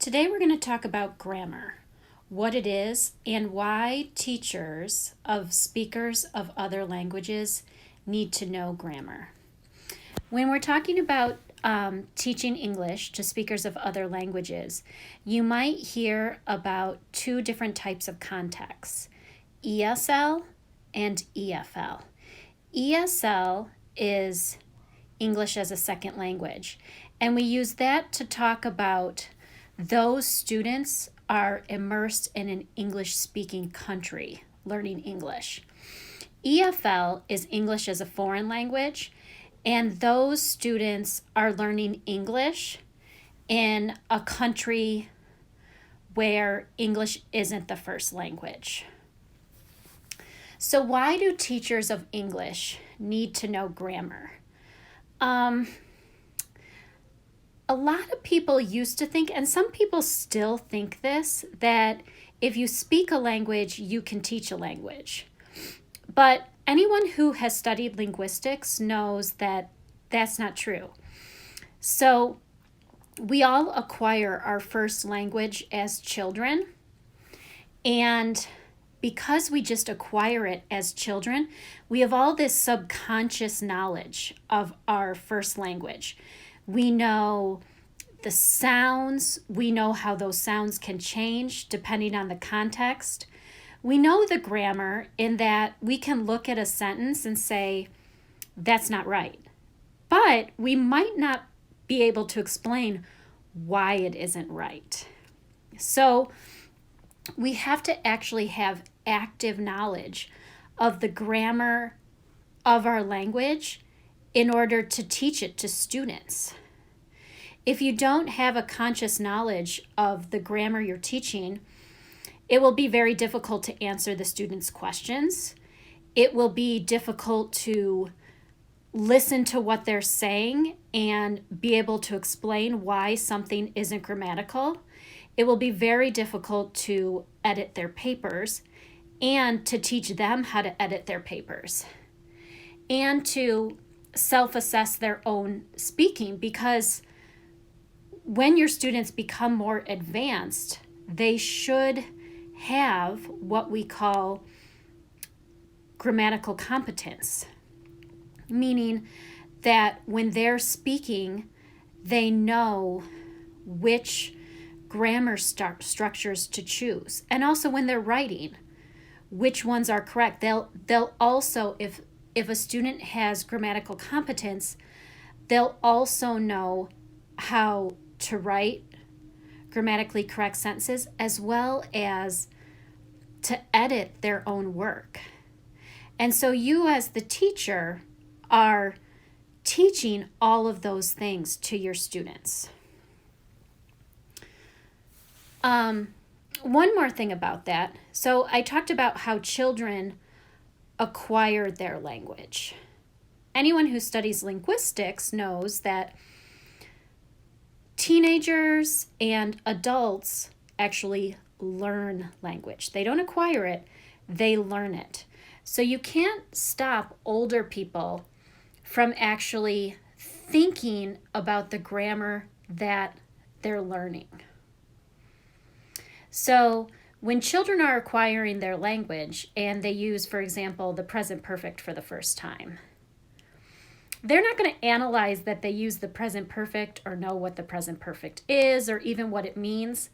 Today we're going to talk about grammar, what it is, and why teachers of speakers of other languages need to know grammar. When we're talking about teaching English to speakers of other languages, you might hear about two different types of contexts, ESL and EFL. ESL is English as a second language, and we use that to talk about those students are immersed in an English-speaking country, learning English. EFL is English as a foreign language, and those students are learning English in a country where English isn't the first language. So why do teachers of English need to know grammar? A lot of people used to think, and some people still think this, that if you speak a language, you can teach a language. But anyone who has studied linguistics knows that that's not true. So we all acquire our first language as children, and because we just acquire it as children, we have all this subconscious knowledge of our first language. We know the sounds, we know how those sounds can change depending on the context. We know the grammar in that we can look at a sentence and say, that's not right. But we might not be able to explain why it isn't right. So we have to actually have active knowledge of the grammar of our language in order to teach it to students. If you don't have a conscious knowledge of the grammar you're teaching, it will be very difficult to answer the students' questions. It will be difficult to listen to what they're saying and be able to explain why something isn't grammatical. It will be very difficult to edit their papers and to teach them how to edit their papers and to self-assess their own speaking, because when your students become more advanced, they should have what we call grammatical competence, meaning that when they're speaking, they know which grammar structures to choose. And also when they're writing, which ones are correct. They'll also, if a student has grammatical competence, they'll also know how to write grammatically correct sentences as well as to edit their own work. And so you as the teacher are teaching all of those things to your students. One more thing about that. So I talked about how children acquire their language. Anyone who studies linguistics knows that teenagers and adults actually learn language. They don't acquire it, they learn it. So you can't stop older people from actually thinking about the grammar that they're learning. So when children are acquiring their language and they use, for example, the present perfect for the first time, they're not going to analyze that they use the present perfect or know what the present perfect is or even what it means,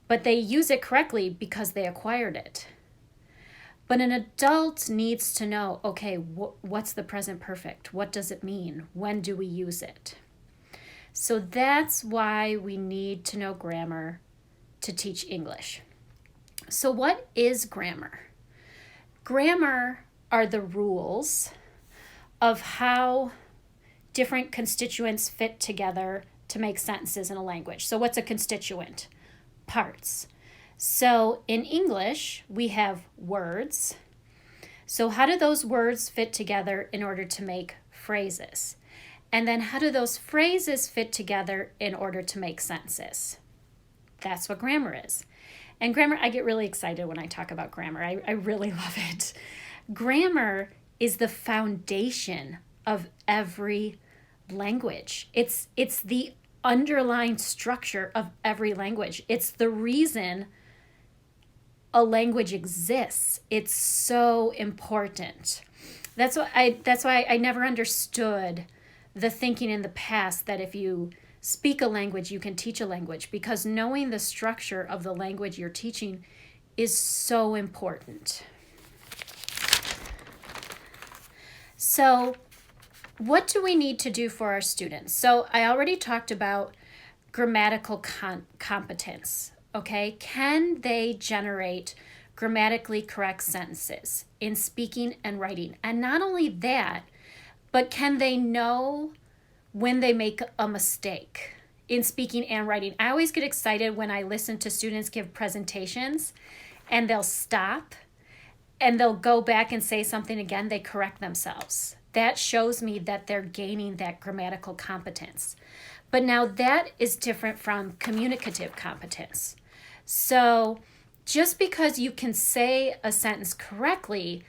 but they use it correctly because they acquired it. But an adult needs to know, okay, what's the present perfect? What does it mean? When do we use it? So that's why we need to know grammar to teach English. So what is grammar? Grammar are the rules of how different constituents fit together to make sentences in a language. So what's a constituent? Parts. So in English, we have words. So how do those words fit together in order to make phrases? And then how do those phrases fit together in order to make sentences? That's what grammar is. And grammar, I get really excited when I talk about grammar. I really love it. Grammar is the foundation of every language. It's the underlying structure of every language. It's the reason a language exists. It's so important. That's why I never understood the thinking in the past that if you speak a language, you can teach a language, because knowing the structure of the language you're teaching is so important. So, what do we need to do for our students? So, I already talked about grammatical competence. Okay, can they generate grammatically correct sentences in speaking and writing? And not only that, but can they know when they make a mistake in speaking and writing? I always get excited when I listen to students give presentations and they'll stop and they'll go back and say something again. They correct themselves. That shows me that they're gaining that grammatical competence. But now that is different from communicative competence. So just because you can say a sentence correctly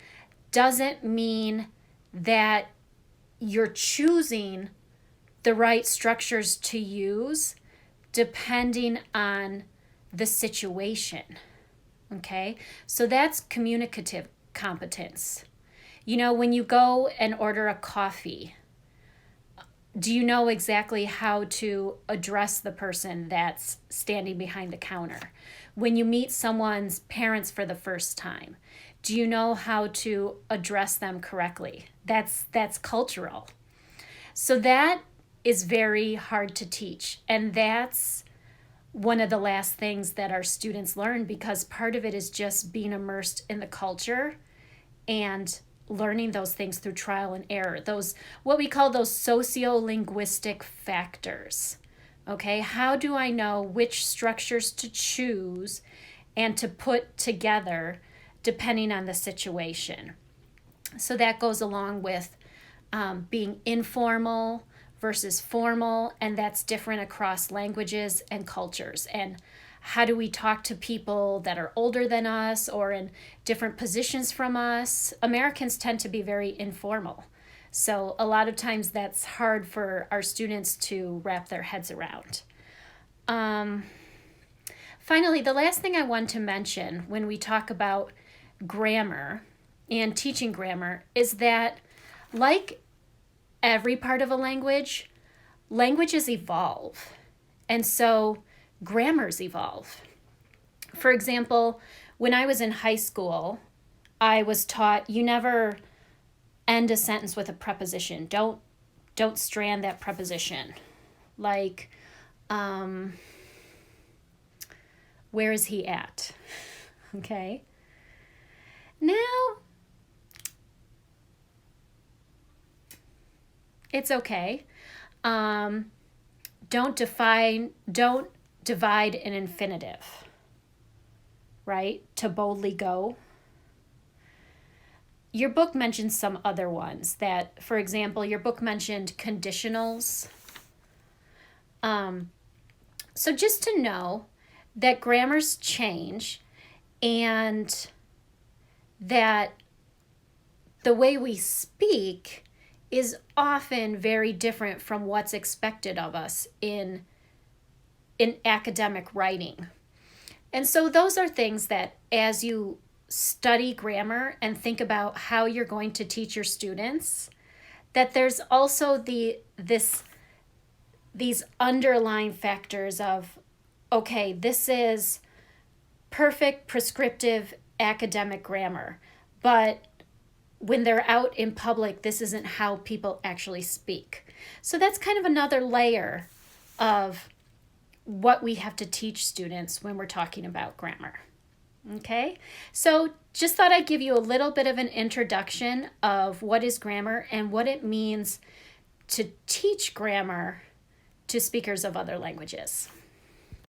doesn't mean that you're choosing the right structures to use depending on the situation. Okay? So that's communicative competence. You know, when you go and order a coffee, do you know exactly how to address the person that's standing behind the counter? When you meet someone's parents for the first time, do you know how to address them correctly? That's cultural. So that is very hard to teach. And that's one of the last things that our students learn, because part of it is just being immersed in the culture and learning those things through trial and error, those what we call those sociolinguistic factors. Okay, how do I know which structures to choose and to put together depending on the situation? So that goes along with being informal versus formal, and that's different across languages and cultures. And how do we talk to people that are older than us or in different positions from us? Americans tend to be very informal. So a lot of times that's hard for our students to wrap their heads around. Finally, the last thing I want to mention when we talk about grammar and teaching grammar is that, like every part of a language, languages evolve. And so grammars evolve. For example, when I was in high school, I was taught you never end a sentence with a preposition. Don't strand that preposition. Like, where is he at? Okay. Now, it's okay. Don't divide an infinitive, right? To boldly go. Your book mentioned some other ones that, for example, your book mentioned conditionals. So just to know that grammars change and that the way we speak is often very different from what's expected of us in academic writing. And so those are things that as you study grammar and think about how you're going to teach your students, that there's also these underlying factors of, okay, this is perfect prescriptive academic grammar, but when they're out in public, this isn't how people actually speak. So that's kind of another layer of what we have to teach students when we're talking about grammar. Okay, so just thought I'd give you a little bit of an introduction of what is grammar and what it means to teach grammar to speakers of other languages.